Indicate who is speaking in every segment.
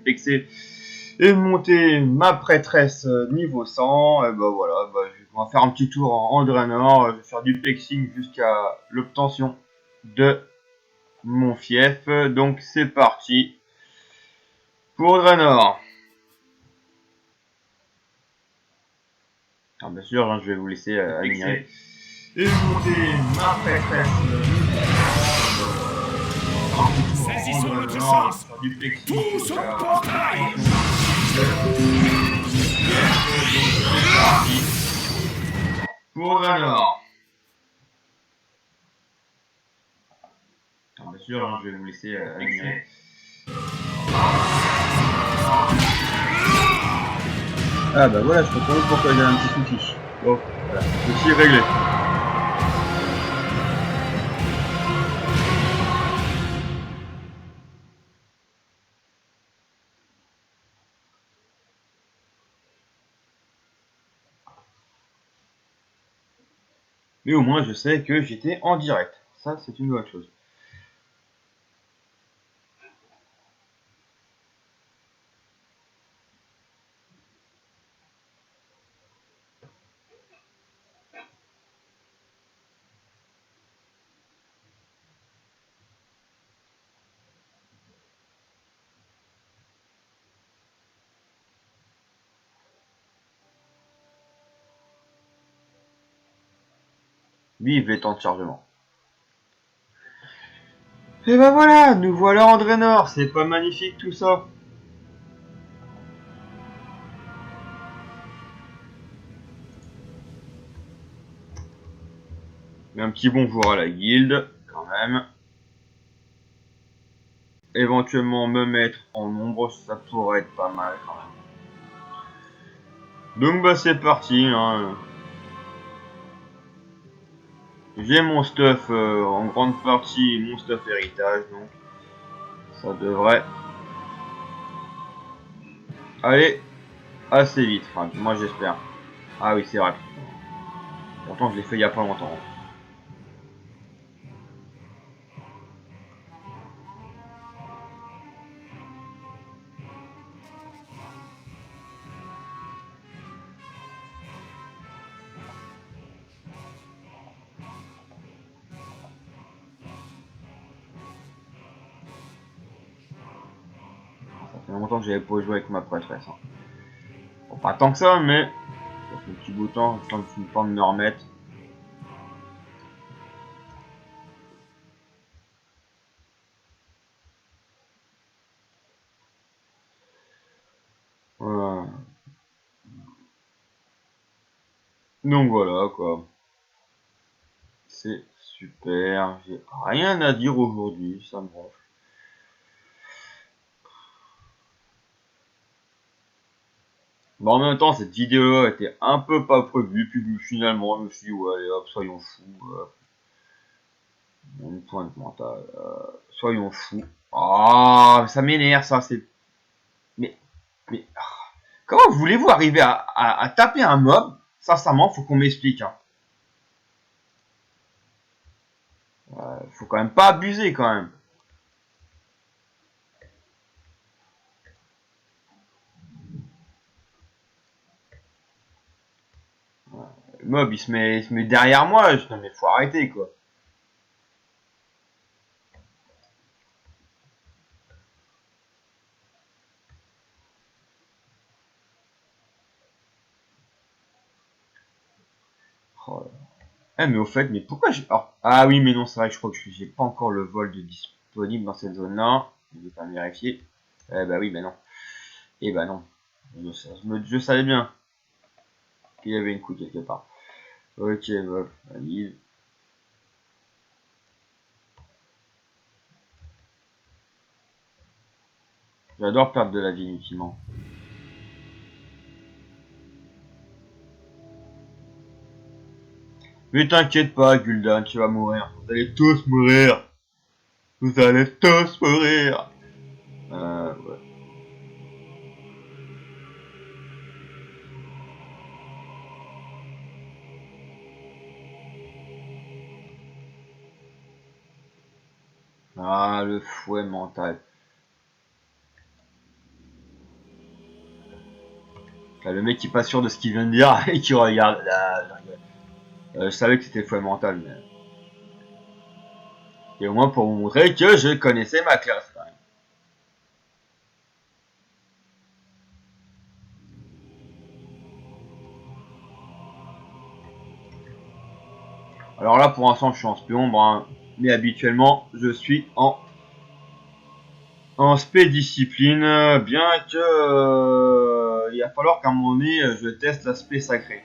Speaker 1: pexer et monter ma prêtresse niveau 100. Et bah voilà, on va faire un petit tour en Draenor. Je vais faire du pexing jusqu'à l'obtention de mon fief. Donc c'est parti pour Draenor. Alors, bien sûr, je vais vous laisser admirer. Et monter ma prêtresse
Speaker 2: Saisissons notre chance.
Speaker 1: du plexi
Speaker 2: Tous au portail.
Speaker 1: pour Draenor. Alors, bien sûr, je vais vous laisser admirer. Ah bah voilà, je comprends pourquoi j'ai un petit souci. Bon, voilà, ceci est réglé. Mais au moins je sais que j'étais en direct. Ça c'est une bonne chose. Vive les temps de chargement. Et ben voilà, nous voilà en Draenor, c'est pas magnifique tout ça. Mais un petit bonjour à la guilde, quand même. Éventuellement me mettre en ombre, ça pourrait être pas mal quand même. Donc bah c'est parti, hein. J'ai mon stuff en grande partie, mon stuff héritage, donc ça devrait aller assez vite, enfin moi j'espère. Ah oui c'est vrai. Pourtant je l'ai fait il y a pas longtemps. Ça fait longtemps que j'avais pas joué avec ma prêtresse. Hein. Bon, pas tant que ça, mais ça fait un petit bout de temps, le temps de me remettre. Voilà. Donc voilà quoi. C'est super. J'ai rien à dire aujourd'hui, ça me ronfle. Bon, en même temps, cette vidéo-là était un peu pas prévue, puis finalement, je me suis dit, ouais, allez hop, soyons fous. Une pointe mentale. Soyons fous. Ah, ça m'énerve, ça, c'est. Mais, mais, comment voulez-vous arriver à taper un mob? Sincèrement, faut qu'on m'explique. Hein. Faut quand même pas abuser, quand même. Le mob, il se met derrière moi. Non, mais faut arrêter, quoi. Oh, mais au fait, mais pourquoi j'ai... Ah oui, mais non, c'est vrai que je crois que j'ai pas encore le vol de disponible dans cette zone-là. Je vais pas vérifier. Bah oui, bah non. Et bah non. Je savais bien qu'il y avait une couille quelque part. Ok, bah, valide. J'adore perdre de la vie inutilement. Mais t'inquiète pas, Gul'dan, tu vas mourir. Vous allez tous mourir. Vous allez tous mourir. Ouais. Ah, le fouet mental. Là, le mec qui est pas sûr de ce qu'il vient de dire et qui regarde. Là, je rigole. Je savais que c'était fouet mental, mais. Et au moins pour vous montrer que je connaissais ma classe quand même. Alors là, pour l'instant, je suis en spion, bon, mais habituellement, je suis en spé discipline, bien que il va falloir qu'à un moment donné, je teste l'aspect sacré.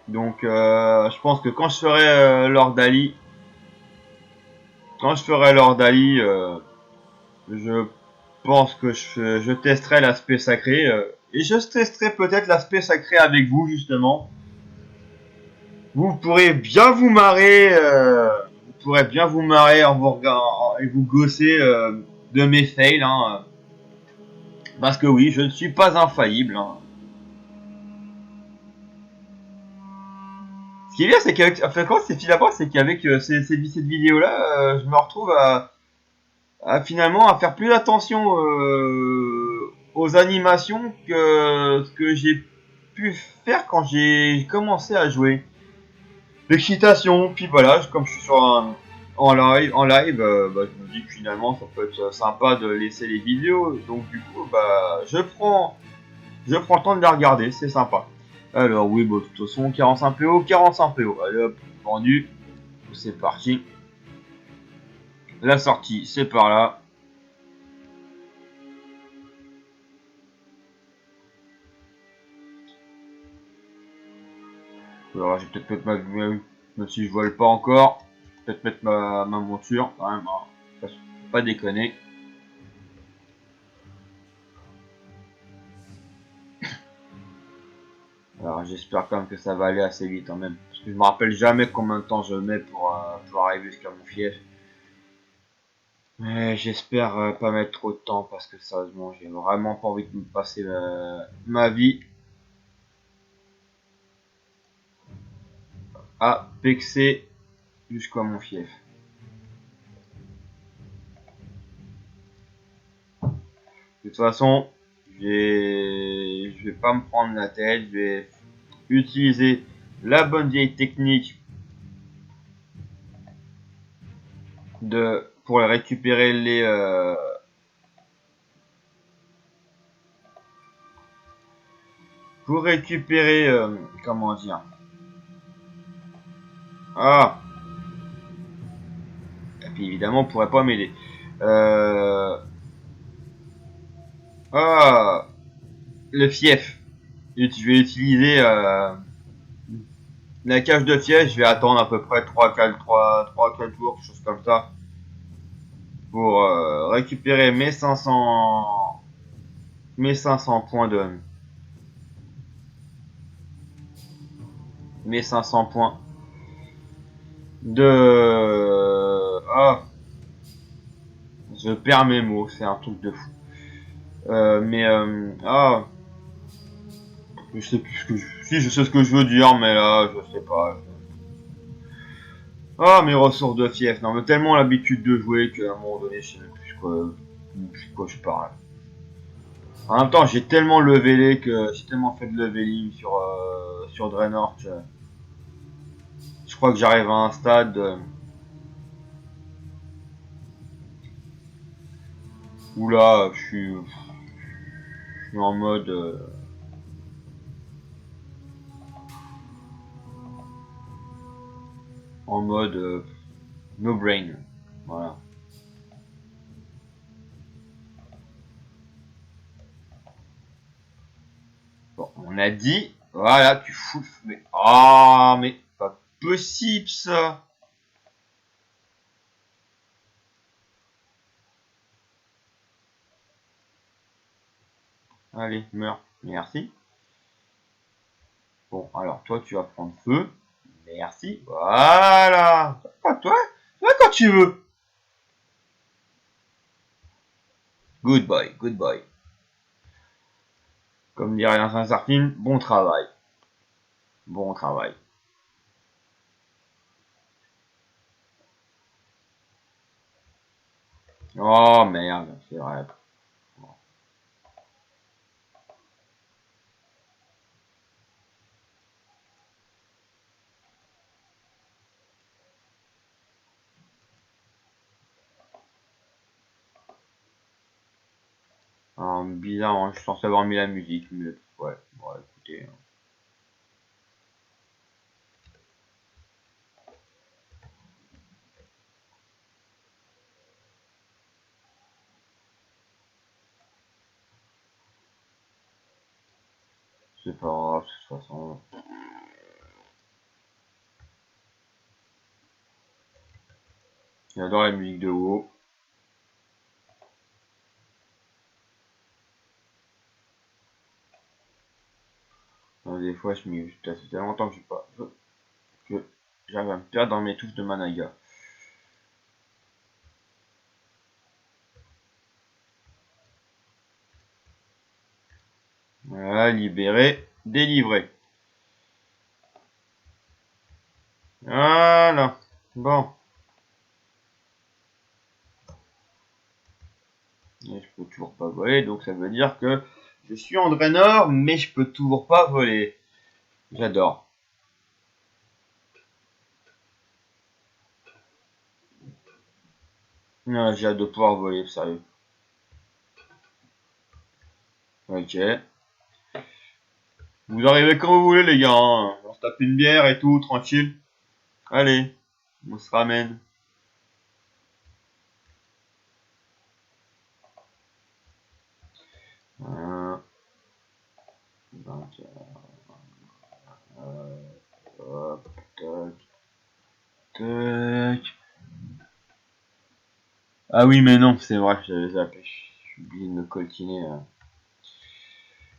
Speaker 1: Donc, je pense que quand je ferai Lord Ali, je pense que je testerai l'aspect sacré et je testerai peut-être l'aspect sacré avec vous justement. Vous pourrez bien vous marrer, en vous regardant et vous gosser de mes fails, hein, parce que oui, je ne suis pas infaillible. Hein. Ce qui est bien, c'est qu'avec, enfin, quand c'est finalement, c'est qu'avec cette vidéo-là, je me retrouve à finalement à faire plus attention aux animations que ce que j'ai pu faire quand j'ai commencé à jouer. L'excitation, puis voilà, comme je suis sur en live, bah, je me dis que finalement ça peut être sympa de laisser les vidéos, donc du coup bah je prends le temps de les regarder, c'est sympa. Alors oui, bah, de toute façon 45 PO, 45 PO, allez hop, vendu, c'est parti. La sortie, c'est par là. Alors je vais peut-être mettre même si je vole pas encore, je vais peut-être mettre ma monture quand même, hein. Faut pas déconner. Alors j'espère quand même que ça va aller assez vite en même. Parce que je me rappelle jamais combien de temps je mets pour arriver jusqu'à mon fief. Mais j'espère pas mettre trop de temps parce que sérieusement j'ai vraiment pas envie de me passer ma vie à pexer jusqu'à mon fief. De toute façon, je vais pas me prendre la tête, je vais utiliser la bonne vieille technique pour récupérer comment dire, ah, et puis évidemment on pourrait pas m'aider, euh, ah, le fief, je vais utiliser la cage de fief, je vais attendre à peu près 3 4 jours, quelque chose comme ça, pour récupérer mes 500 points mes 500 points ah, je perds mes mots, c'est un truc de fou. Je sais plus ce que si je sais ce que je veux dire, mais là, je sais pas. Ah, mes ressources de fief. Non, mais tellement l'habitude de jouer qu'à un moment donné, je sais même plus quoi je parle. En même temps, j'ai tellement fait de leveling sur Draenor que je crois que j'arrive à un stade où là, je suis en mode no brain. Voilà. Bon, on a dit, voilà, tu fous, mais mais pas possible ça. Allez, meurs. Merci. Bon, alors toi, tu vas prendre feu. Merci. Voilà. Pas toi. Toi, quand tu veux. Good boy, good boy. Comme dirait un certain bon travail. Bon travail. Oh merde, c'est vrai. Bizarre, hein, je suis censé avoir mis la musique, mais ouais, bon, écoutez. C'est pas grave, de toute façon. J'adore la musique de WoW. Des fois, je m'y. Ça fait longtemps que j'ai pas. Que j'arrive à me perdre dans mes touches de Managa. Voilà, libéré, délivré. Voilà. Bon. Et je peux toujours pas voler, donc ça veut dire que je suis en Draenor, mais je peux toujours pas voler. J'adore. Ah, j'ai hâte de pouvoir voler, sérieux. Ok. Vous arrivez quand vous voulez, les gars. Hein. On se tape une bière et tout, tranquille. Allez, on se ramène. Euh, donc, hop, tac, tac. Ah oui, mais non, c'est vrai, j'avais zappé. J'ai oublié de me coltiner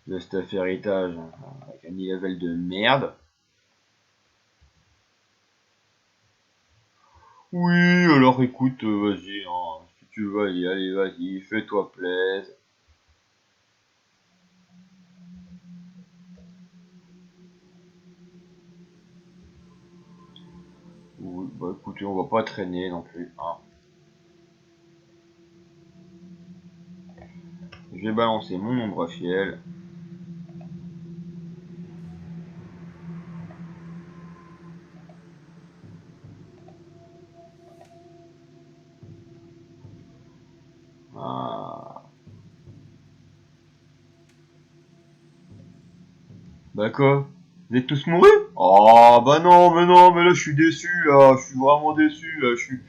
Speaker 1: le stuff héritage hein, avec un level de merde. Oui, alors écoute, vas-y, hein, si tu veux, allez, vas-y, fais-toi plaisir. Oui, bah écoutez, on va pas traîner non plus. Hein. Je vais balancer mon ombre fiel. Ah. Bah quoi? Vous êtes tous mourus? Oh bah non, mais là je suis déçu là, je suis vraiment déçu là, je suis.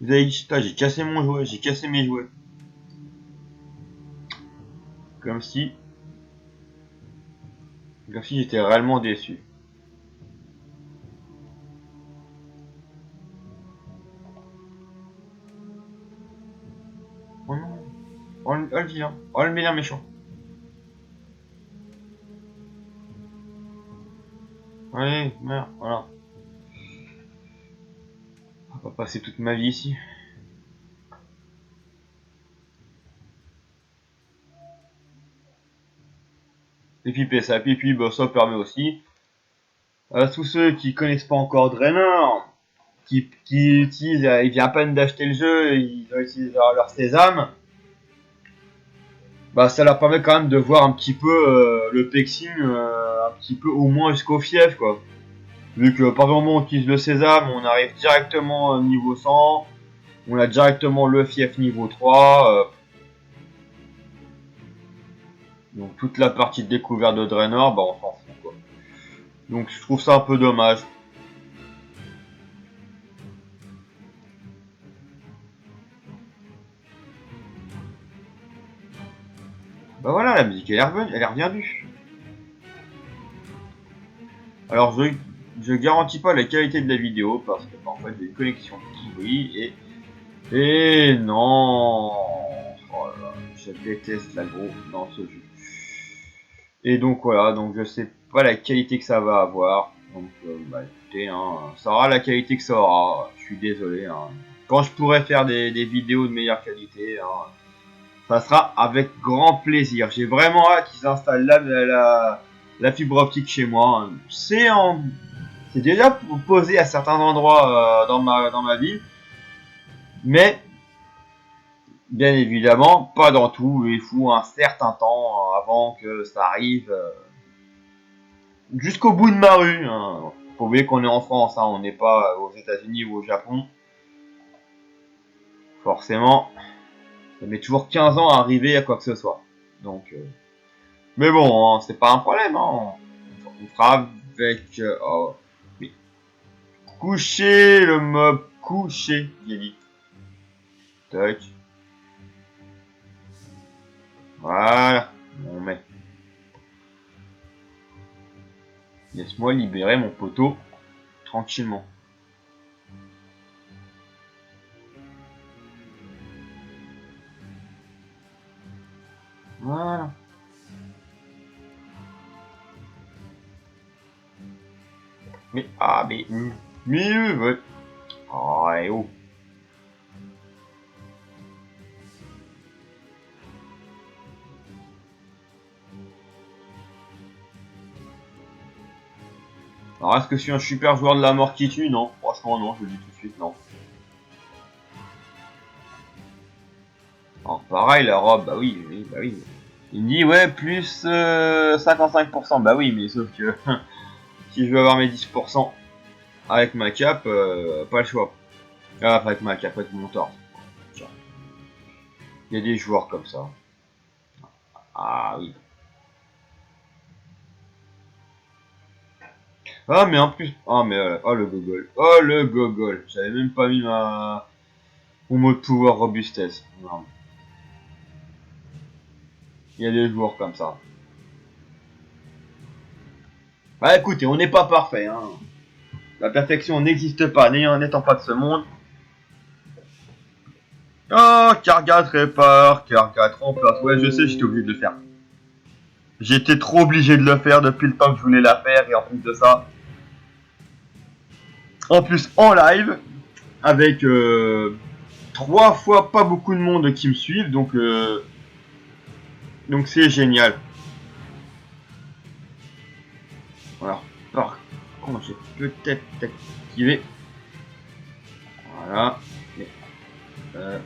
Speaker 1: Vous avez putain, j'ai cassé mon jouet, j'ai cassé mes jouets. Comme si. Comme si j'étais réellement déçu. Oh non. Oh le vilain. Oh le vilain méchant. Allez, merde, voilà. On va passer toute ma vie ici. Et puis ça, et puis bah, ça permet aussi à tous ceux qui connaissent pas encore Draenor, qui utilisent, ils viennent à peine d'acheter le jeu, ils ont utilisé leur sésame, bah ça leur permet quand même de voir un petit peu le pexing, un petit peu au moins jusqu'au fief quoi. Vu que par moment on utilise le sésame, on arrive directement au niveau 100, on a directement le fief niveau 3, donc toute la partie de découverte de Draenor, bah on s'en fout quoi. Donc je trouve ça un peu dommage. Bah voilà, la musique elle est revenue, elle est revenue. Alors je garantis pas la qualité de la vidéo parce que bah, en fait j'ai une connexion pourrie et non, oh là là, je déteste l'agro dans ce jeu. Et donc voilà, donc je sais pas la qualité que ça va avoir. Donc bah écoutez, hein, ça aura la qualité que ça aura. Je suis désolé. Hein. Quand je pourrai faire des vidéos de meilleure qualité, hein, ça sera avec grand plaisir. J'ai vraiment hâte qu'ils installent la fibre optique chez moi. Hein. C'est déjà posé à certains endroits dans ma ville, mais bien évidemment pas dans tout. Il faut un certain temps avant que ça arrive jusqu'au bout de ma rue. Hein. Faut oublier qu'on est en France, hein, on n'est pas aux États-Unis ou au Japon. Forcément, Ça met toujours 15 ans à arriver à quoi que ce soit. Donc, mais bon, hein, c'est pas un problème. Hein. On fera avec... oh, mais coucher le mob, coucher, j'ai dit. Tac. Voilà. On met. Laisse-moi libérer mon poteau tranquillement. Voilà. Mais, ah, mais, ouais. Oh, et oh. Alors, est-ce que je suis un super joueur de la mort qui tue? Non, franchement, non, je le dis tout de suite, non. Alors, pareil, la robe, bah oui, bah oui. Il me dit, ouais, plus 55%. Bah oui, mais sauf que si je veux avoir mes 10% avec ma cape, pas le choix. Ah, avec ma cape, avec mon torse. Il y a des joueurs comme ça. Ah oui. Ah, mais en plus. Ah, mais oh le gogol. Oh le gogol. J'avais même pas mis mon mot de pouvoir robustesse. Non. Il y a des joueurs comme ça. Bah écoutez, on n'est pas parfait. Hein. La perfection n'existe pas, n'étant pas de ce monde. Oh, Kargat répare, Kargat remplace. Ouais, je sais, j'étais obligé de le faire. J'étais trop obligé de le faire depuis le temps que je voulais la faire. Et en plus de ça, en plus en live, avec 3 fois pas beaucoup de monde qui me suivent. Donc c'est génial. Alors, par contre, j'ai peut-être activé. Voilà. Et, euh,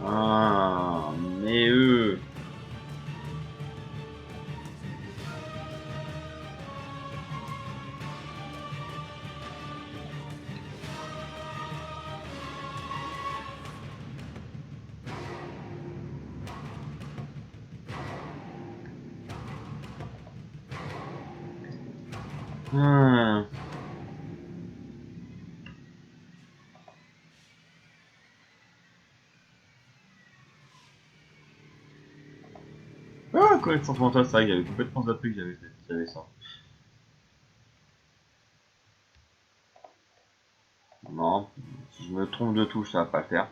Speaker 1: ah, mais eux. Hmm. Ah, connaissance mentale, c'est vrai que j'avais complètement zappé que j'avais ça. Non, si je me trompe de touche, ça va pas le faire.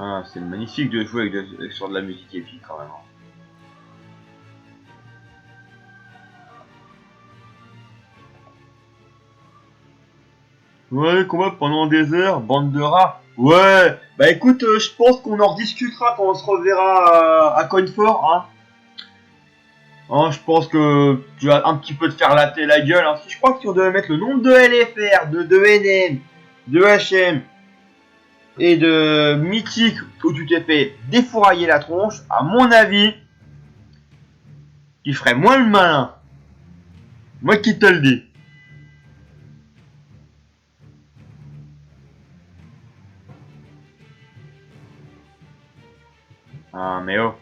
Speaker 1: Ah, c'est magnifique de jouer sur de la musique épique quand même. Hein. Ouais, combat pendant des heures, bande de rats. Ouais, bah écoute, je pense qu'on en rediscutera quand on se reverra à Coinfort, hein. Hein, je pense que tu vas un petit peu te faire latter la gueule. Hein. Si je crois que si on devait mettre le nombre de LFR, de NM, de HM et de mythique où tu t'es fait défourailler la tronche, à mon avis, tu ferais moins le malin. Moi qui te le dis. Ah mais oh.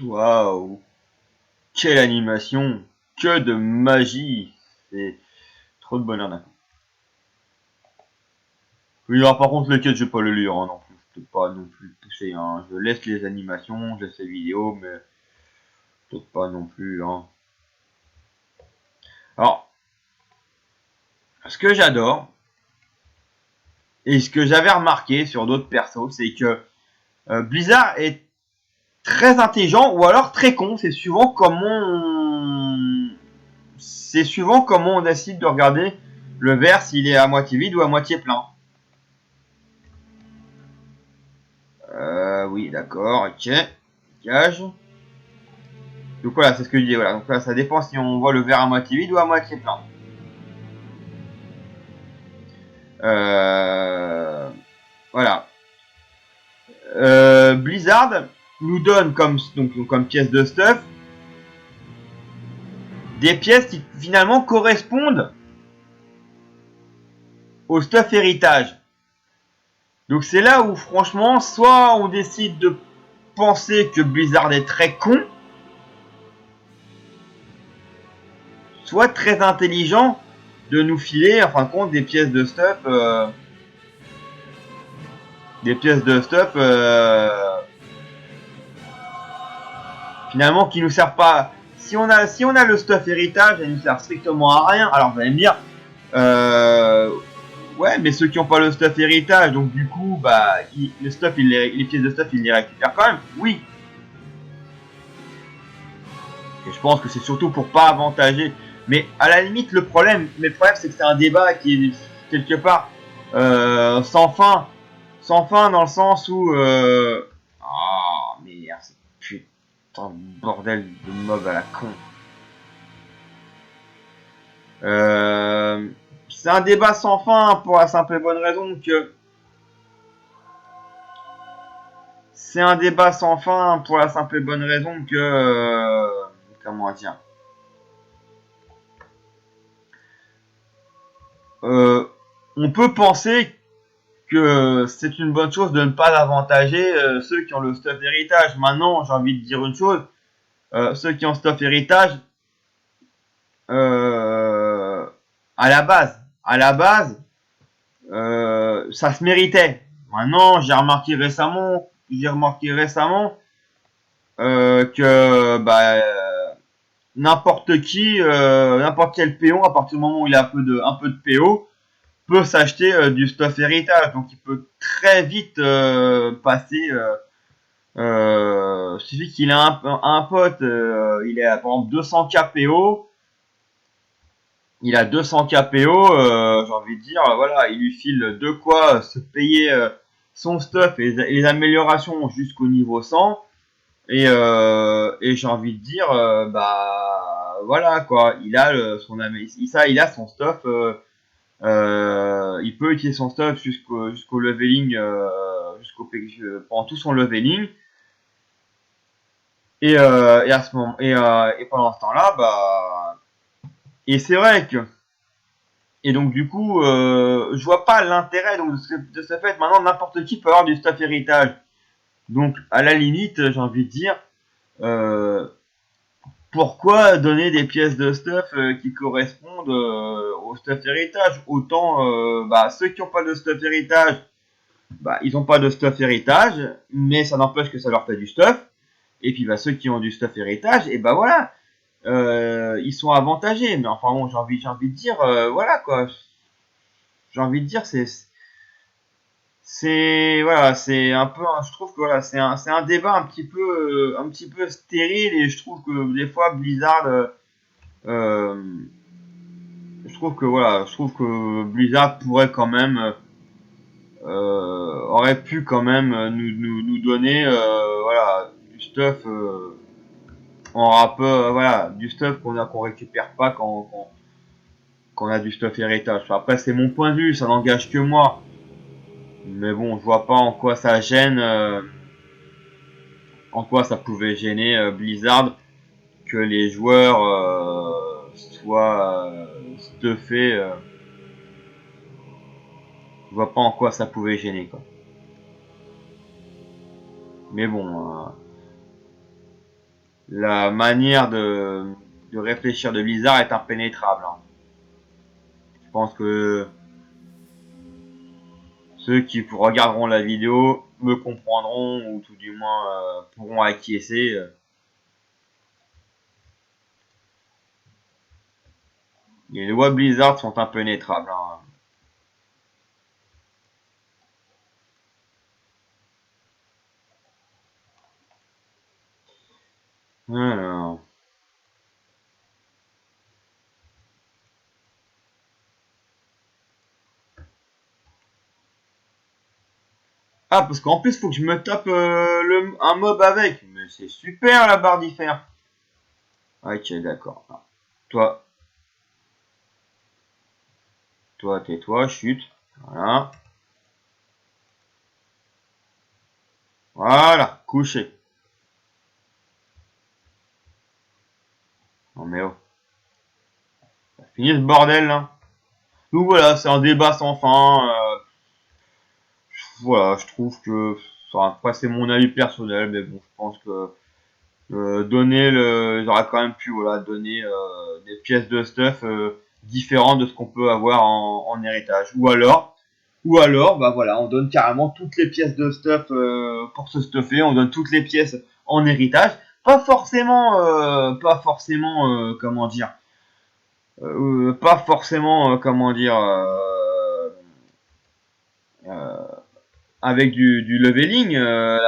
Speaker 1: Waouh. Quelle animation. Que de magie. C'est trop de bonheur d'un coup. Oui, alors par contre, le quête, je vais pas le lire, hein, non plus. peut pas non plus pousser, hein. Je laisse les animations, je laisse les vidéos, mais peut-être pas non plus, hein. Alors, ce que j'adore, et ce que j'avais remarqué sur d'autres persos, c'est que Blizzard est très intelligent ou alors très con, c'est suivant comment on décide de regarder le verre, s'il est à moitié vide ou à moitié plein. Oui, d'accord, ok. Gage. Donc voilà, c'est ce que je dis. Voilà, donc là, ça dépend si on voit le verre à moitié vide ou à moitié plein. Voilà. Blizzard nous donne comme pièce de stuff des pièces qui finalement correspondent au stuff héritage. Donc c'est là où franchement, soit on décide de penser que Blizzard est très con, soit très intelligent de nous filer en fin de compte des pièces de stuff finalement qui nous servent pas. Si on a le stuff héritage, elle nous sert strictement à rien. Alors vous allez me dire ouais, mais ceux qui n'ont pas le stuff héritage, donc du coup bah le stuff, les pièces de stuff ils les récupèrent quand même. Oui. Et je pense que c'est surtout pour pas avantager. Mais à la limite, le problème c'est que c'est un débat qui est quelque part sans fin. Sans fin dans le sens où... Oh merde, c'est putain de bordel de mob à la con. C'est un débat sans fin pour la simple et bonne raison que... C'est un débat sans fin pour la simple et bonne raison que... comment dire on peut penser que c'est une bonne chose de ne pas avantager ceux qui ont le stuff héritage. Maintenant, j'ai envie de dire une chose. Ceux qui ont stuff héritage, à la base, ça se méritait. Maintenant, j'ai remarqué récemment que bah, n'importe quel péon, à partir du moment où il a un peu de PO, peut s'acheter du stuff héritage. Donc il peut très vite passer. Suffit qu'il ait un pote, il est à par exemple 200 KPO. Il a 200 KPO, j'ai envie de dire, voilà, il lui file de quoi se payer son stuff et les améliorations jusqu'au niveau 100. Et j'ai envie de dire, bah voilà quoi, il a il a son stuff. Il peut utiliser son stuff jusqu'au leveling, pendant tout son leveling. Et à ce moment, et pendant ce temps-là, bah, et c'est vrai que, et donc du coup, je vois pas l'intérêt donc de ce fait. Maintenant, n'importe qui peut avoir du stuff héritage. Donc, à la limite, j'ai envie de dire, euh, pourquoi donner des pièces de stuff qui correspondent au stuff héritage? Autant, bah, ceux qui n'ont pas de stuff héritage, bah, ils n'ont pas de stuff héritage, mais ça n'empêche que ça leur fait du stuff. Et puis, bah, ceux qui ont du stuff héritage, et bah voilà, ils sont avantagés. Mais enfin bon, j'ai envie de dire, voilà quoi. J'ai envie de dire, voilà, c'est un peu, je trouve que voilà, c'est un débat un petit peu stérile et je trouve que des fois Blizzard, je trouve que Blizzard pourrait quand même, aurait pu quand même nous donner, voilà, du stuff en rapport, voilà, du stuff qu'on récupère pas quand on a du stuff héritage. Enfin, après, c'est mon point de vue, ça n'engage que moi. Mais bon, je vois pas en quoi ça gêne, en quoi ça pouvait gêner Blizzard que les joueurs soient stuffés. Je vois pas en quoi ça pouvait gêner quoi. Mais bon, la manière de réfléchir de Blizzard est impénétrable. Hein. Je pense que ceux qui regarderont la vidéo me comprendront ou tout du moins pourront acquiescer. Les lois Blizzard sont impénétrables. Hein. Alors. Ah, parce qu'en plus, faut que je me tape un mob avec. Mais c'est super la barre d'IFR. Ok, d'accord. Toi, tais-toi, chute. Voilà. Voilà, couché. Non mais oh, fini ce bordel là. Donc voilà, c'est un débat sans fin. Voilà, je trouve que, enfin, après c'est mon avis personnel, mais bon, je pense que j'aurais quand même pu, voilà, donner des pièces de stuff différentes de ce qu'on peut avoir en héritage. Ou alors, bah voilà, on donne carrément toutes les pièces de stuff pour se stuffer, on donne toutes les pièces en héritage. Pas forcément, comment dire, pas forcément, comment dire, euh, avec du leveling,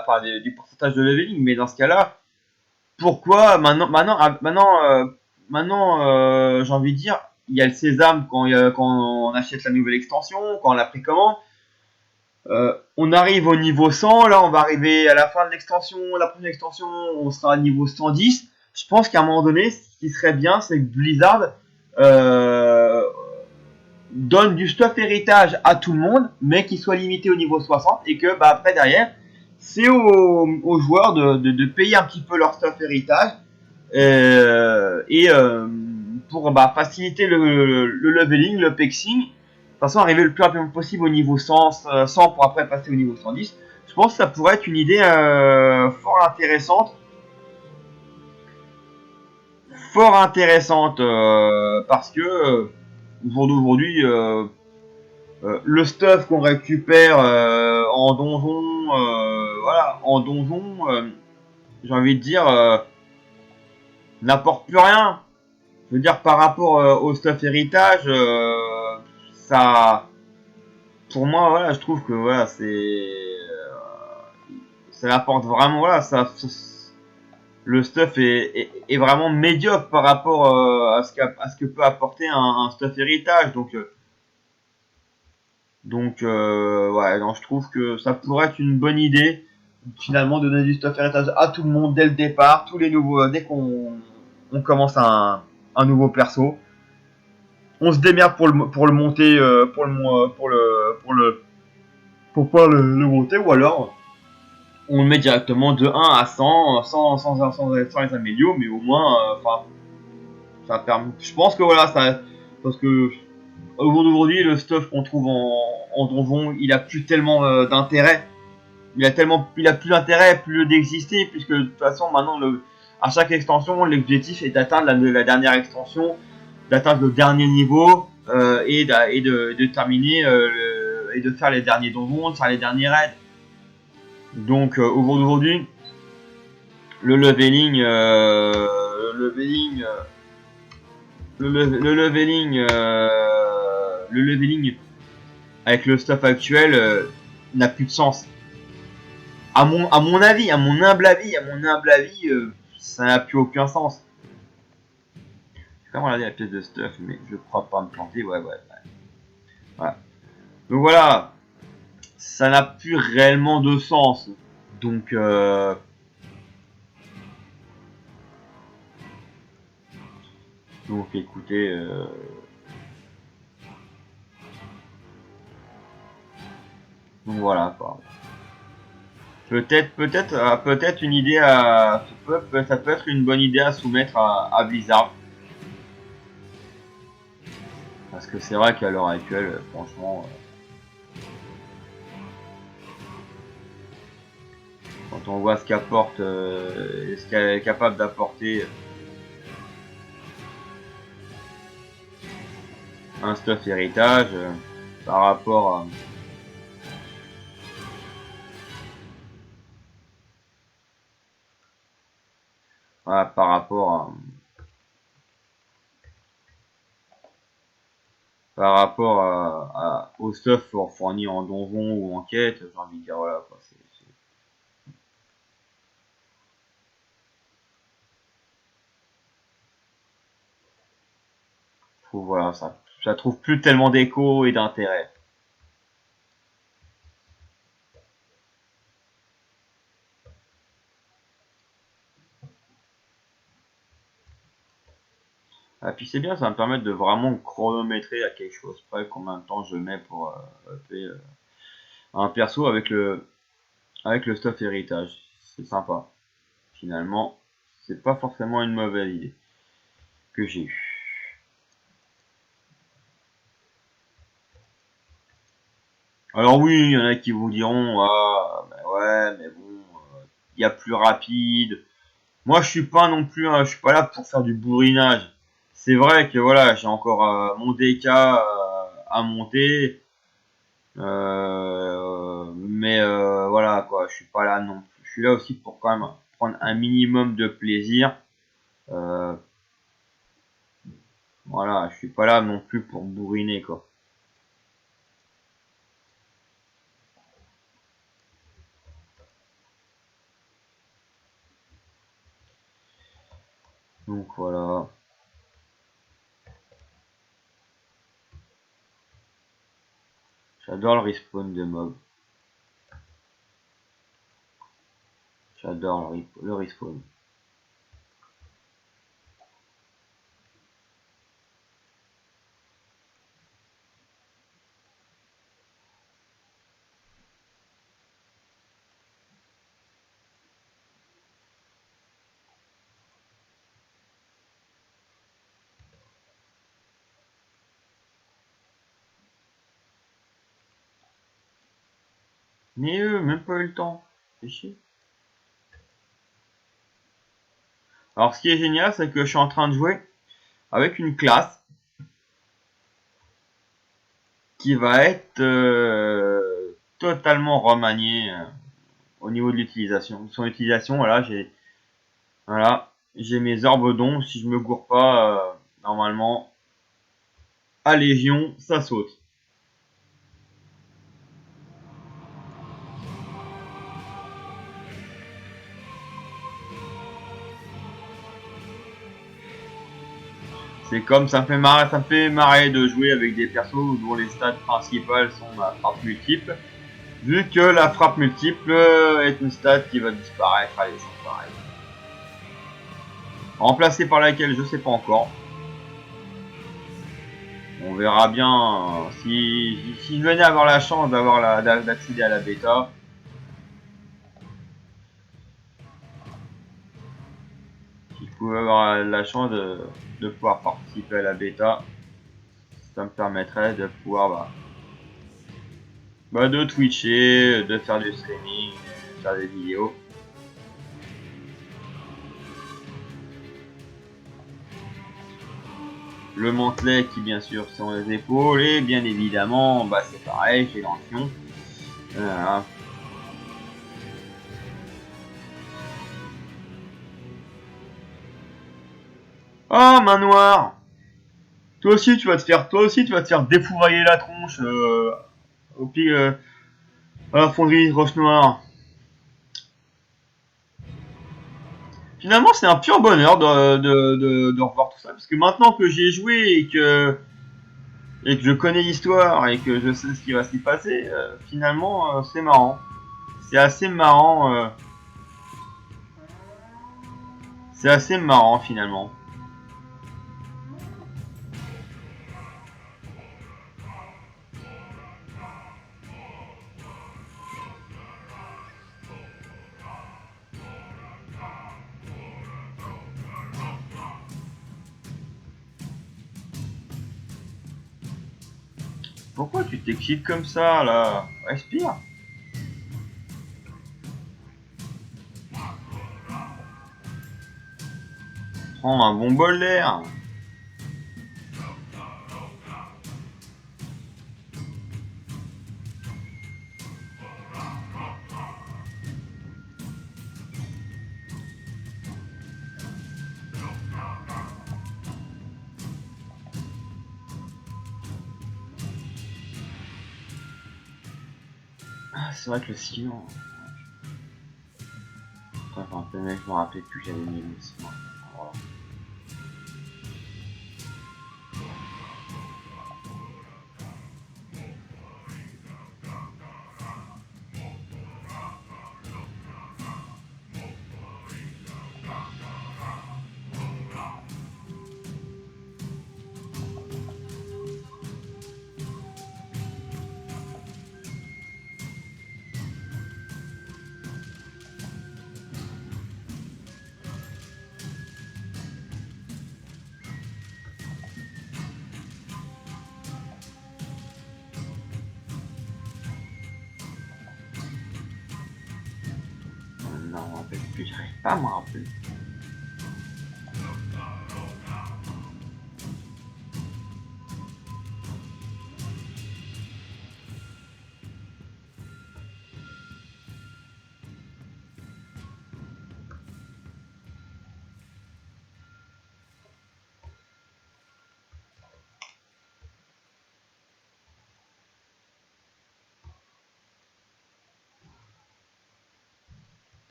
Speaker 1: enfin du pourcentage de leveling, mais dans ce cas-là, pourquoi maintenant, j'ai envie de dire, il y a le sésame quand on achète la nouvelle extension, quand on la précommande. On arrive au niveau 100, là on va arriver à la fin de l'extension, la prochaine extension, on sera à niveau 110. Je pense qu'à un moment donné, ce qui serait bien, c'est que Blizzard euh, donne du stuff héritage à tout le monde, mais qui soit limité au niveau 60 et que bah, après derrière, c'est aux joueurs de payer un petit peu leur stuff héritage pour bah, faciliter le leveling, le pexing. De toute façon, arriver le plus rapidement possible au niveau 100 pour après passer au niveau 110. Je pense que ça pourrait être une idée fort intéressante parce que au jour d'aujourd'hui, le stuff qu'on récupère en donjon, voilà, en donjon, j'ai envie de dire, n'apporte plus rien. Je veux dire, par rapport au stuff héritage, ça, pour moi, voilà, je trouve que voilà, ça apporte vraiment, voilà, le stuff est vraiment médiocre par rapport à ce que peut apporter un stuff héritage. Donc, ouais, non, je trouve que ça pourrait être une bonne idée finalement de donner du stuff héritage à tout le monde dès le départ, tous les nouveaux, dès qu'on commence un nouveau perso. On se démerde pour le monter, pour pouvoir le monter, ou alors on le met directement de 1 à 100 sans les améliorer, mais au moins, enfin, ça permet. Je pense que voilà, ça, parce que au jour d'aujourd'hui, le stuff qu'on trouve en donjon, il a plus tellement d'intérêt. Il a plus d'intérêt, plus d'exister, puisque de toute façon, maintenant, à chaque extension, l'objectif est d'atteindre la dernière extension, d'atteindre le dernier niveau de terminer et de faire les derniers donjons, de faire les derniers raids. Donc au jour d'aujourd'hui, le leveling, le leveling avec le stuff actuel n'a plus de sens. À mon avis, ça n'a plus aucun sens. Je vais quand même regarder la pièce de stuff, mais je crois pas me planter. Ouais. Voilà. Donc voilà, ça n'a plus réellement de sens. Donc écoutez, donc voilà quoi. Peut-être une idée ça peut être une bonne idée à soumettre à Blizzard. Parce que c'est vrai qu'à l'heure actuelle, franchement, quand on voit ce qu'apporte, ce qu'elle est capable d'apporter un stuff héritage par rapport voilà, par rapport au stuff fourni en donjon ou en quête, j'ai envie de dire, voilà, quoi, voilà, ça trouve plus tellement d'écho et d'intérêt. Ah, puis c'est bien, ça va me permettre de vraiment chronométrer à quelque chose près combien de temps je mets pour upper un perso avec le stuff héritage. C'est sympa. Finalement, c'est pas forcément une mauvaise idée que j'ai eue. Alors oui, il y en a qui vous diront, ah, ben ouais, mais bon, il y a plus rapide. Moi, je suis pas non plus, je suis pas là pour faire du bourrinage. C'est vrai que voilà, j'ai encore mon DK à monter, mais voilà quoi, je suis pas là non plus. Je suis là aussi pour quand même prendre un minimum de plaisir. Euh, voilà, je suis pas là non plus pour bourriner quoi. Donc voilà. J'adore le respawn de mobs. J'adore le respawn. Mais eux, même pas eu le temps. C'est chier. Alors ce qui est génial, c'est que je suis en train de jouer avec une classe qui va être totalement remaniée au niveau de l'utilisation. Son utilisation, voilà, j'ai mes orbes d'ombre. Si je me gourre pas, normalement, à Légion, ça saute. C'est comme ça me fait marrer de jouer avec des persos dont les stats principales sont ma frappe multiple, vu que la frappe multiple est une stat qui va disparaître. Allez, c'est pareil. Remplacée par laquelle, je sais pas encore. On verra bien si je venais avoir la chance d'accéder à la bêta. Si je pouvais avoir la chance de pouvoir participer à la bêta, ça me permettrait de pouvoir de twitcher, de faire du streaming, de faire des vidéos. Le mantelet qui bien sûr sont les épaules et bien évidemment c'est pareil, j'ai l'ancien. Voilà. Oh main noire. Toi aussi tu vas te faire défourailler la tronche au pied à la fonderie roche noire. Finalement c'est un pur bonheur de revoir tout ça parce que maintenant que j'y ai joué et que je connais l'histoire et que je sais ce qui va s'y passer, finalement c'est marrant. C'est assez marrant. C'est assez marrant finalement. Pourquoi tu t'excites comme ça là? Respire. Prends un bon bol d'air. C'est vrai que le silence. Enfin, je me rappelais plus que j'avais mis le silence. Voilà. Non, je me rappelle plus, j'arrive pas à me rappeler.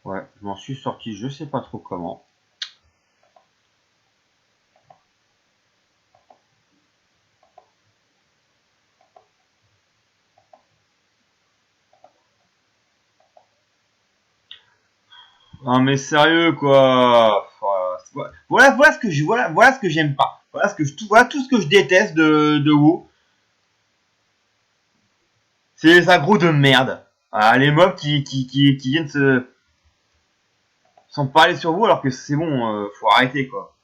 Speaker 1: Ouais, je m'en suis sorti, je sais pas trop comment. Non mais sérieux quoi. Voilà ce que je voilà ce que j'aime pas. Voilà tout ce que je déteste de WoW. C'est les agros de merde. Ah, les mobs qui viennent sans parler sur vous alors que c'est bon, faut arrêter quoi.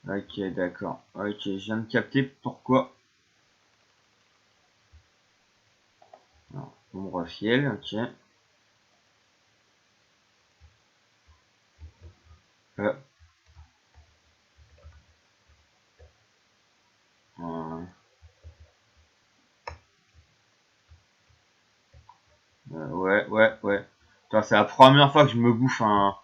Speaker 1: Ok, d'accord. Ok, je viens de capter pourquoi. Alors, ombre fiel, ok. Euh, euh, ouais, ouais, ouais. Putain, c'est la première fois que je me bouffe un.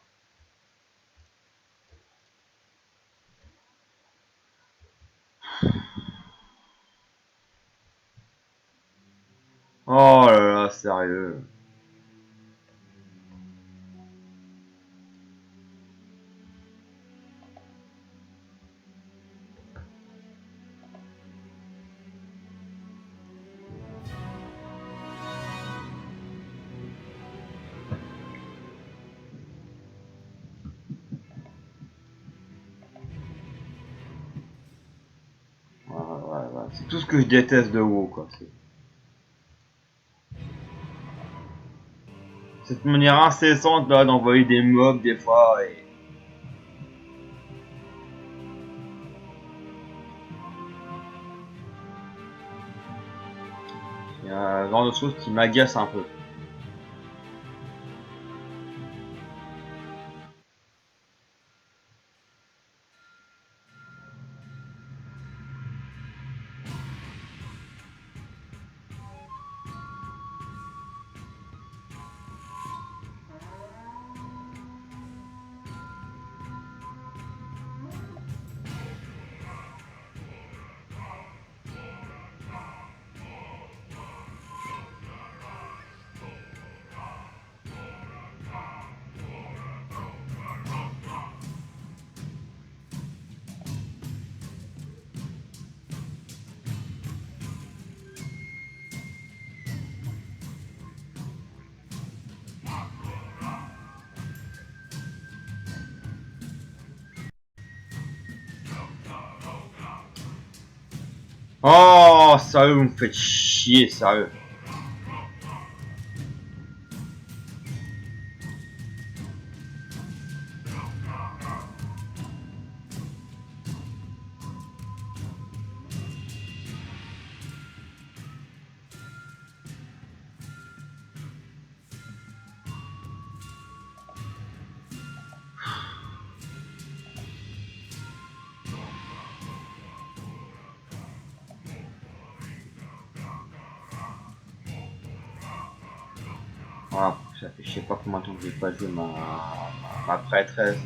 Speaker 1: Oh là là, sérieux. Ouais, ouais, ouais. C'est tout ce que je déteste de WoW quoi. Cette manière incessante là d'envoyer des mobs des fois et. Il y a un genre de choses qui m'agace un peu. Oh, sérieux, vous me faites chier, sérieux. Ah, ça fait je sais pas combien de temps que j'ai pas joué ma prêtresse.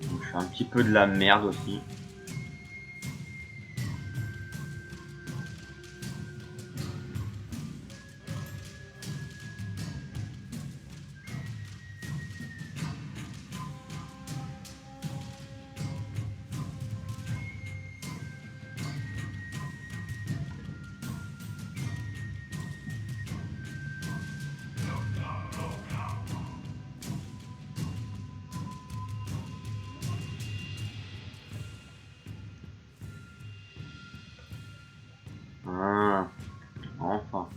Speaker 1: Donc, je fais un petit peu de la merde aussi. Ah, enfin.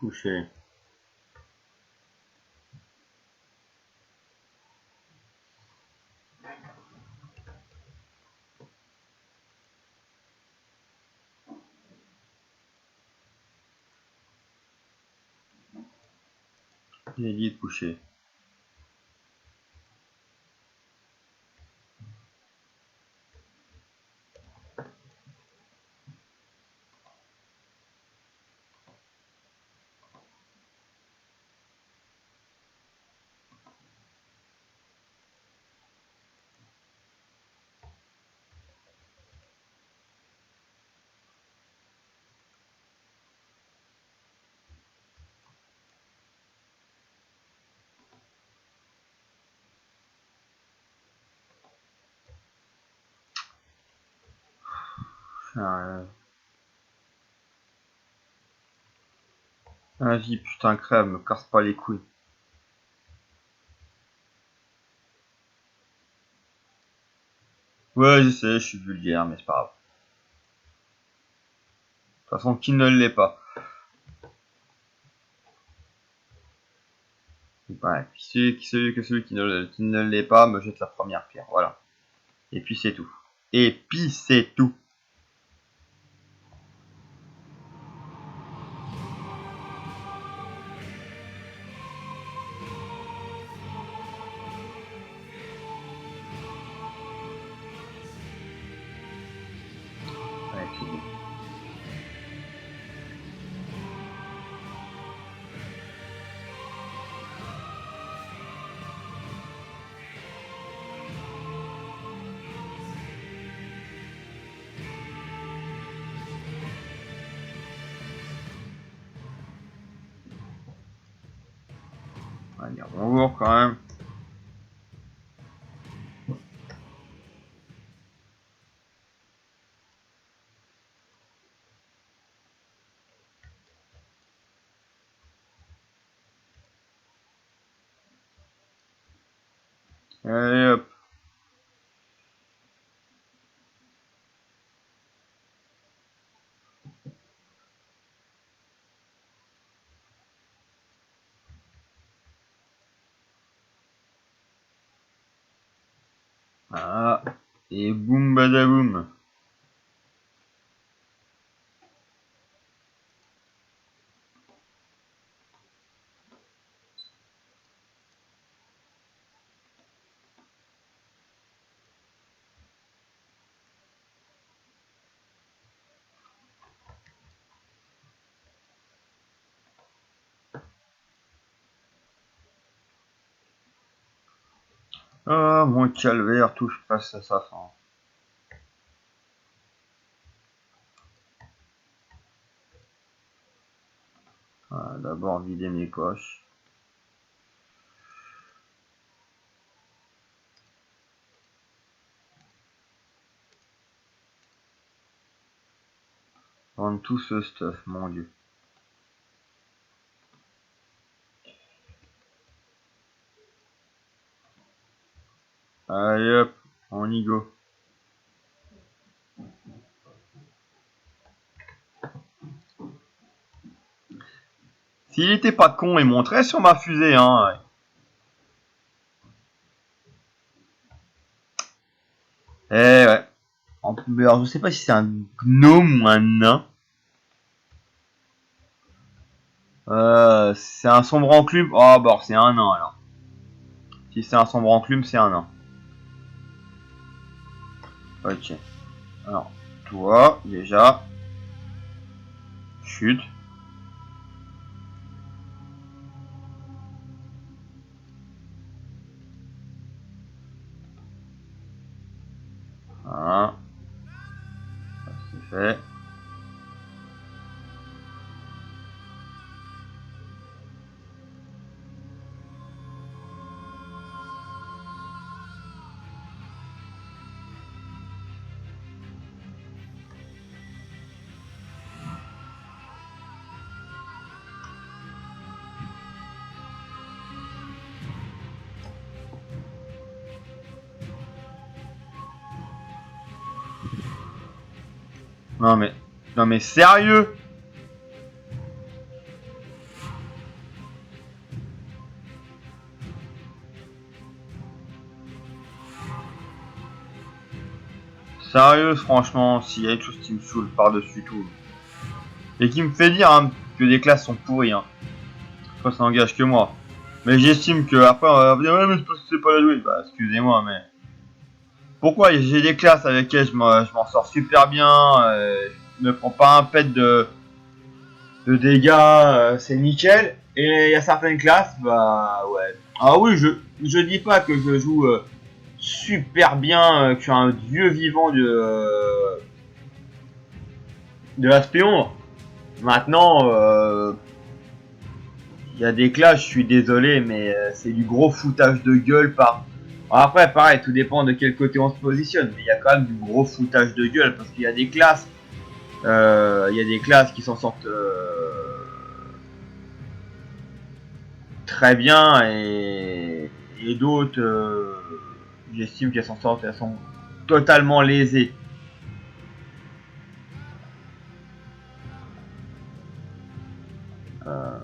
Speaker 1: Couché. J'ai dit de coucher. Vas-y, putain, crève, me casse pas les couilles. Ouais, je sais, je suis vulgaire, mais c'est pas grave. De toute façon, qui ne l'est pas. Ouais, celui qui ne l'est pas me jette la première pierre, voilà. Et puis c'est tout. Et puis c'est tout. Ouais, c'est bon. On va dire bonjour quand même. Allez hop. Voilà. Et boum badaboum. Ah, mon calvaire, touche passe à sa fin. Voilà, d'abord vider mes poches. Vendre tout ce stuff, mon dieu. Allez hop, on y go. S'il était pas con, il monterait sur ma fusée, hein. Eh ouais. Mais alors, je sais pas si c'est un gnome ou un nain. C'est un sombre enclume. Oh, bah, c'est un nain, alors. Si c'est un sombre enclume, c'est un nain. Ok. Alors, toi, déjà. Chute. Voilà. Ça, c'est fait. Non mais sérieux? Sérieux, franchement, s'il y a quelque chose qui me saoule par-dessus tout. Et qui me fait dire hein, que des classes sont pourries. Hein. Ça n'engage que moi. Mais j'estime que après on va dire ouais mais c'est parce que c'est pas la douille. Bah excusez-moi mais. Pourquoi j'ai des classes avec lesquelles je m'en sors super bien, je me prends pas un pet de dégâts, c'est nickel. Et il y a certaines classes, bah ouais. Ah oui, je dis pas que je joue super bien, que je suis un dieu vivant de Aspéon. Maintenant, il y a des classes, je suis désolé, mais c'est du gros foutage de gueule par. Alors après, pareil, tout dépend de quel côté on se positionne, mais il y a quand même du gros foutage de gueule parce qu'il y a des classes, qui s'en sortent très bien et d'autres, j'estime qu'elles s'en sortent, elles sont totalement lésées. Euh,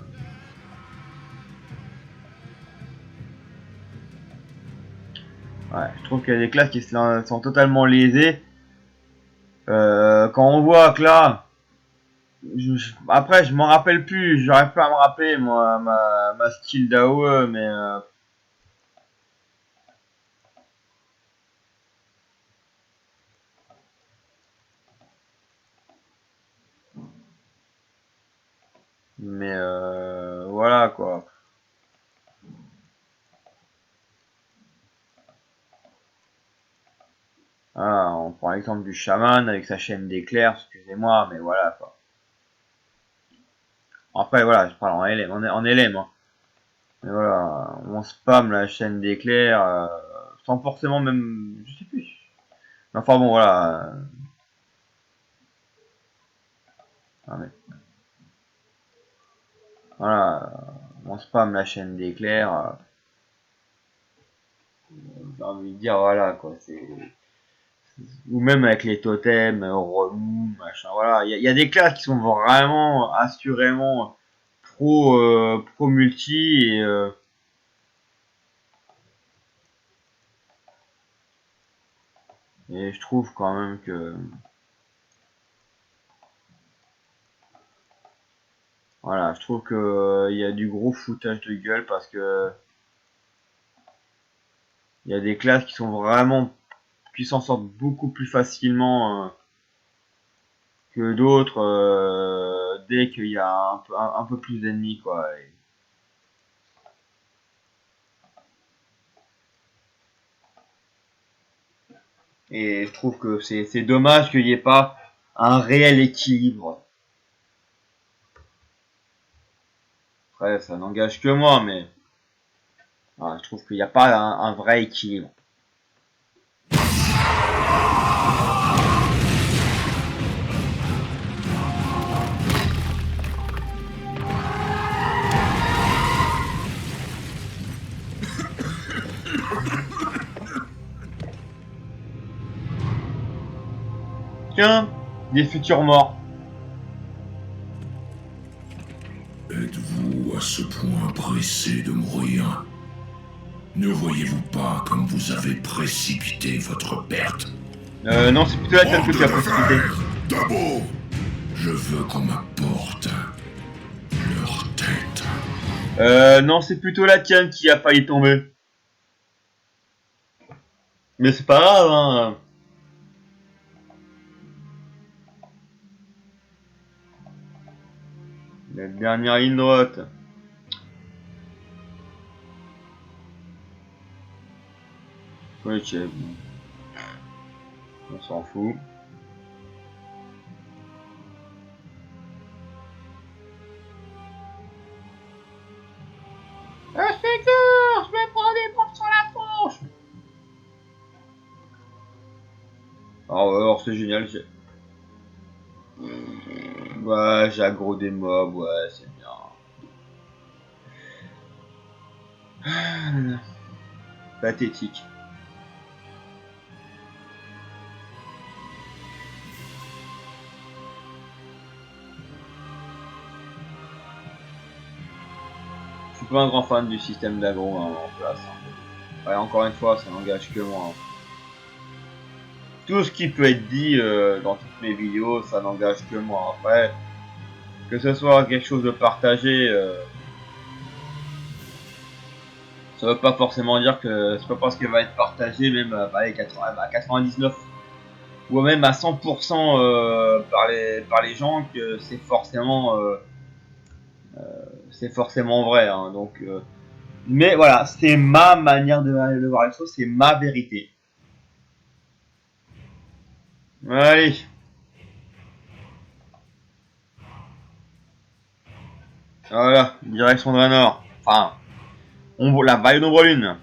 Speaker 1: ouais, je trouve qu'il y a des classes qui sont totalement lésées. Quand on voit que là, après je m'en rappelle plus, j'arrive pas à me rappeler moi ma skill d'AOE, mais voilà quoi. Ah, on prend l'exemple du chaman avec sa chaîne d'éclairs, excusez-moi, mais voilà quoi. Après voilà, je parle en LM, en LM. Hein. Mais voilà, on spam la chaîne d'éclairs sans forcément même, je sais plus. Enfin bon voilà. Ah, mais, voilà, on spam la chaîne d'éclairs. J'ai envie de dire voilà quoi, c'est ou même avec les totems, remous, machin, voilà. Il y a des classes qui sont vraiment assurément pro multi et je trouve quand même que voilà, je trouve que il y a du gros foutage de gueule parce que il y a des classes qui s'en sortent beaucoup plus facilement que d'autres dès qu'il y a un peu plus d'ennemis quoi. Et je trouve que c'est dommage qu'il n'y ait pas un réel équilibre. Après, ça n'engage que moi, mais voilà, je trouve qu'il n'y a pas un vrai équilibre. Tiens, des futurs morts.
Speaker 2: Êtes-vous
Speaker 3: pressé de mourir. Ne voyez-vous pas comme vous avez précipité votre perte?
Speaker 1: Non, c'est plutôt la tienne que tu as précipité.
Speaker 3: D'abord, je veux qu'on m'apporte leur tête.
Speaker 1: Non, c'est plutôt la tienne qui a failli tomber. Mais c'est pas grave, hein. La dernière ligne droite. Ok, bon. On s'en fout. Je vais prendre des bombes sur la tronche. Alors c'est génial. Ouais, j'ai aggro des mobs, ouais, c'est bien. Pathétique. Je suis pas un grand fan du système d'aggro en place. Hein. Ouais, encore une fois, ça n'engage que moi. Hein. Tout ce qui peut être dit dans toutes mes vidéos, ça n'engage que moi. Après, que ce soit quelque chose de partagé, ça veut pas forcément dire que c'est pas parce qu'elle va être partagée, même à 99 ou même à 100% par les gens, que c'est forcément vrai. Hein. Donc, mais voilà, c'est ma manière de voir les choses, c'est ma vérité. Allez. Voilà, direction Draenor. Enfin, la vallée d'Ombre Lune.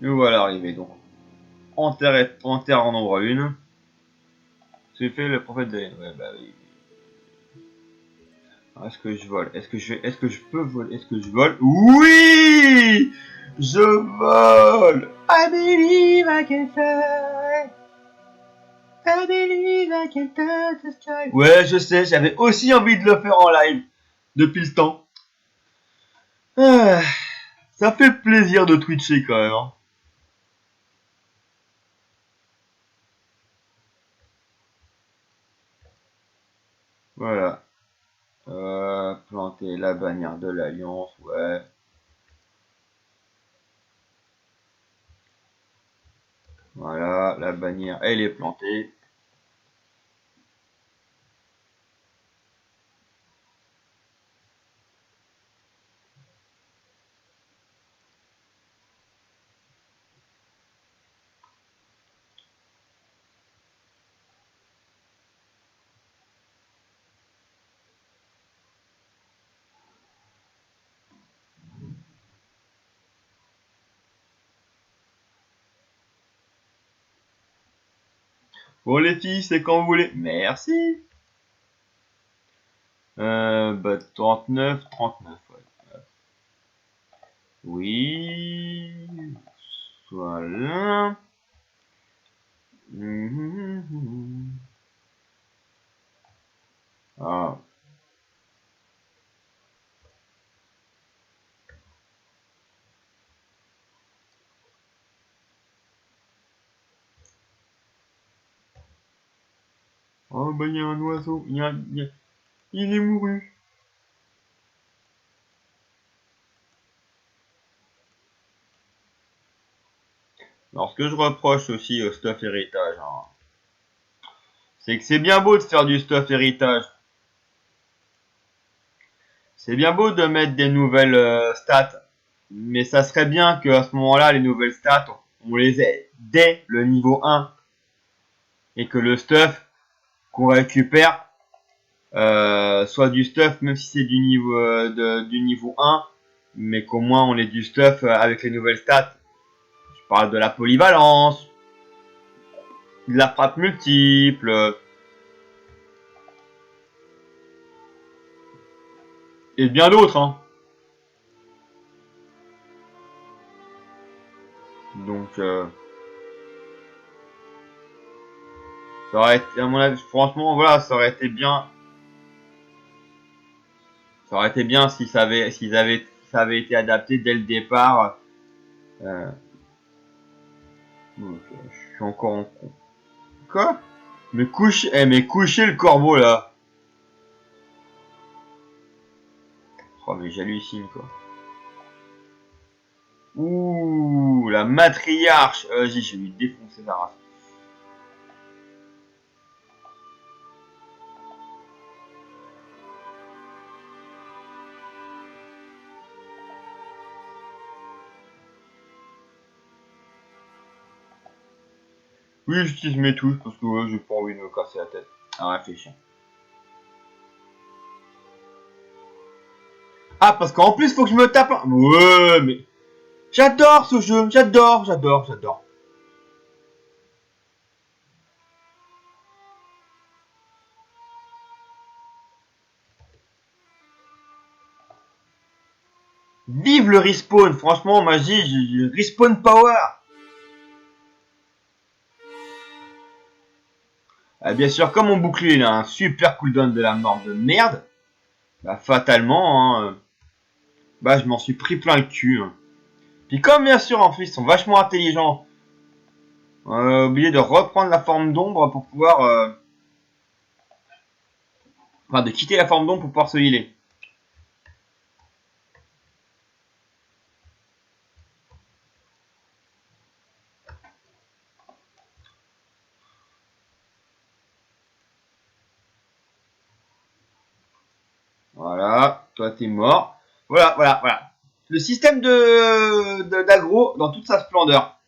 Speaker 1: Nous voilà arrivés donc. En terre en Ombre Lune. C'est fait le prophète de... Ouais, bah oui. Est-ce que je vole? Est-ce que je peux voler? Est-ce que je vole? Oui! Je vole! I believe I can fly! I believe I can touch the sky! Ouais, je sais, j'avais aussi envie de le faire en live. Depuis le temps. Ah, ça fait plaisir de twitcher quand même. Hein. Voilà. Planter la bannière de l'Alliance, ouais. Voilà, la bannière, elle est plantée. Bon les filles, c'est quand vous voulez. Merci. Bah 39, 39, ouais. Oui. Voilà. Ah. Oh bah il y a un oiseau. Il est mouru. Alors ce que je reproche aussi au stuff héritage, hein, c'est que c'est bien beau de faire du stuff héritage. c'est bien beau de mettre des nouvelles stats, mais ça serait bien qu'à ce moment-là, les nouvelles stats, on les ait dès le niveau 1 et que le stuff qu'on récupère soit du stuff, même si c'est du niveau 1, mais qu'au moins on ait du stuff avec les nouvelles stats. Je parle de la polyvalence, de la frappe multiple, et bien d'autres. Hein. Donc, ça aurait été, à mon avis, franchement, voilà, ça aurait été bien. Ça aurait été bien si ça avait été adapté dès le départ. Donc, je suis encore en con. Quoi? Mais couchez le corbeau là. Oh mais j'hallucine quoi. Ouh, la matriarche. J'ai lui défoncer la race. Oui, j'utilise mes touches parce que ouais, j'ai pas envie de me casser la tête. À réfléchir. Ah, parce qu'en plus, faut que je me tape un... Ouais, mais... J'adore ce jeu, j'adore. Vive le respawn, franchement, magie, j'ai respawn power. Ah, bien sûr, comme mon bouclier il a un super cooldown de la mort de merde, bah fatalement, hein, bah je m'en suis pris plein le cul. Hein. Puis comme bien sûr en plus ils sont vachement intelligents, oublié de reprendre la forme d'ombre pour pouvoir, enfin de quitter la forme d'ombre pour pouvoir se healer. Voilà, toi t'es mort. Voilà. Le système d'agro dans toute sa splendeur.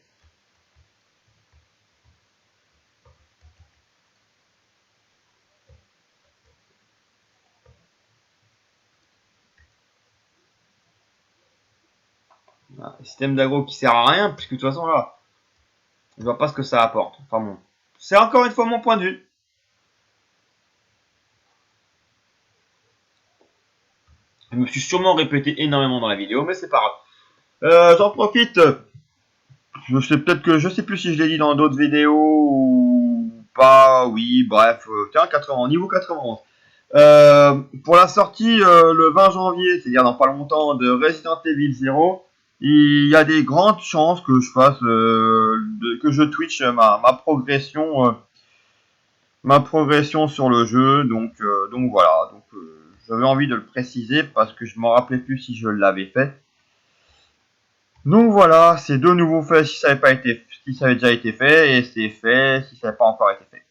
Speaker 1: Voilà, système d'agro qui sert à rien, puisque de toute façon là, je vois pas ce que ça apporte. Enfin bon, c'est encore une fois mon point de vue. Je me suis sûrement répété énormément dans la vidéo, mais c'est pas grave. J'en profite. Je sais plus si je l'ai dit dans d'autres vidéos ou pas. Oui, bref. Tiens, 80, niveau 91. Pour la sortie le 20 janvier, c'est-à-dire dans pas longtemps, de Resident Evil 0, il y a des grandes chances que je fasse, que je Twitch ma progression sur le jeu. Donc voilà. Donc j'avais envie de le préciser parce que je m'en rappelais plus si je l'avais fait. Donc voilà, c'est de nouveau fait si ça avait déjà été fait, et c'est fait si ça n'avait pas encore été fait.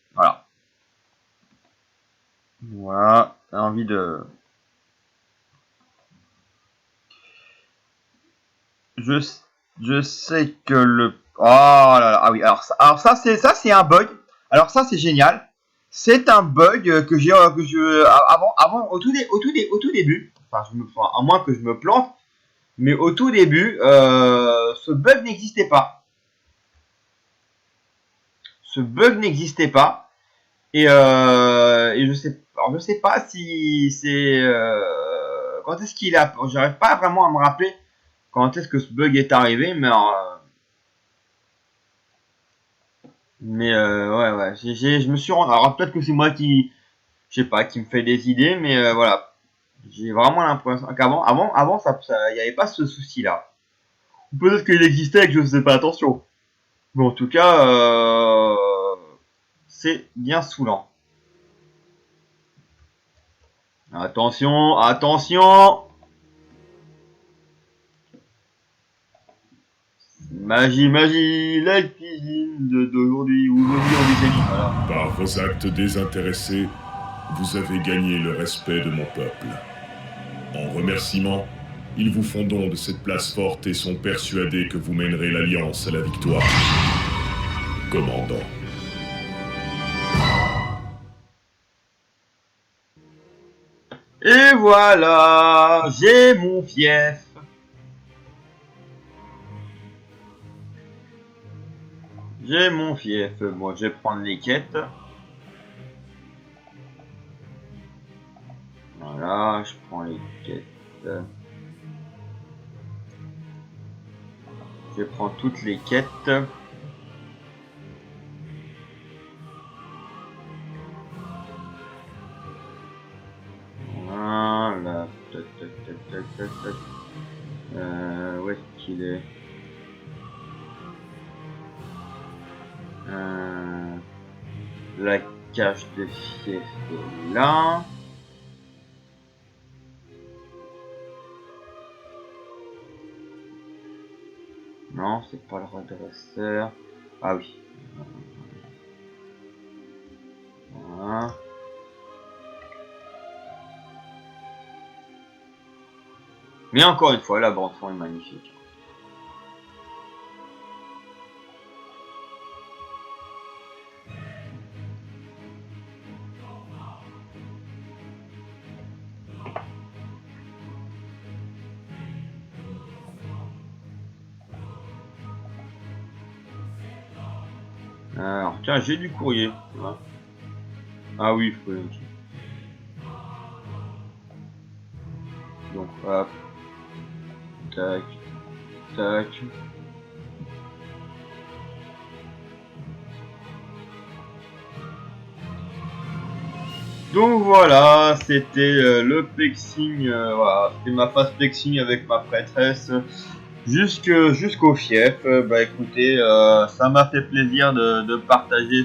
Speaker 1: Voilà, j'ai envie de... Je sais que le... Oh là là, ah oui, alors ça c'est un bug. Alors ça c'est génial. C'est un bug que j'ai avant au tout début. Enfin, à moins que je me plante, mais au tout début, ce bug n'existait pas. Et je sais pas si c'est quand est-ce qu'il a. J'arrive pas vraiment à me rappeler quand est-ce que ce bug est arrivé, mais ouais, je me suis rendu. Alors peut-être que c'est moi qui, je sais pas, qui me fait des idées, mais voilà, j'ai vraiment l'impression qu'avant ça, il n'y avait pas ce souci-là. Ou peut-être qu'il existait et que je faisais pas attention. Mais en tout cas, c'est bien saoulant. Attention. Magie, la cuisine d'aujourd'hui. Aujourd'hui, on décide. Voilà.
Speaker 3: Par vos actes désintéressés, vous avez gagné le respect de mon peuple. En remerciement, ils vous font don de cette place forte et sont persuadés que vous mènerez l'Alliance à la victoire. Commandant.
Speaker 1: Et voilà, j'ai mon fief. J'ai mon fief. Bon, je vais prendre les quêtes. Voilà, je prends les quêtes. Je prends toutes les quêtes. Voilà. Tac, tac, tac, tac, tac, tac. Où est-ce qu'il est? La cache de fief est là. Non, c'est pas le redresseur. Ah oui. Voilà. Mais encore une fois, la bande son est magnifique. Alors, tiens, j'ai du courrier. Ah oui, faut le dire. Donc, hop. Tac. Tac. Donc voilà, c'était le plexing, voilà, c'était ma phase plexing avec ma prêtresse jusqu'au fief. Bah écoutez, ça m'a fait plaisir de partager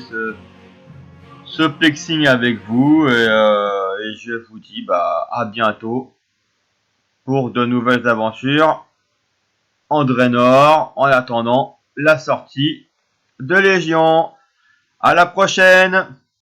Speaker 1: ce plexing avec vous et je vous dis bah à bientôt pour de nouvelles aventures en Draenor en attendant la sortie de Légion. À la prochaine!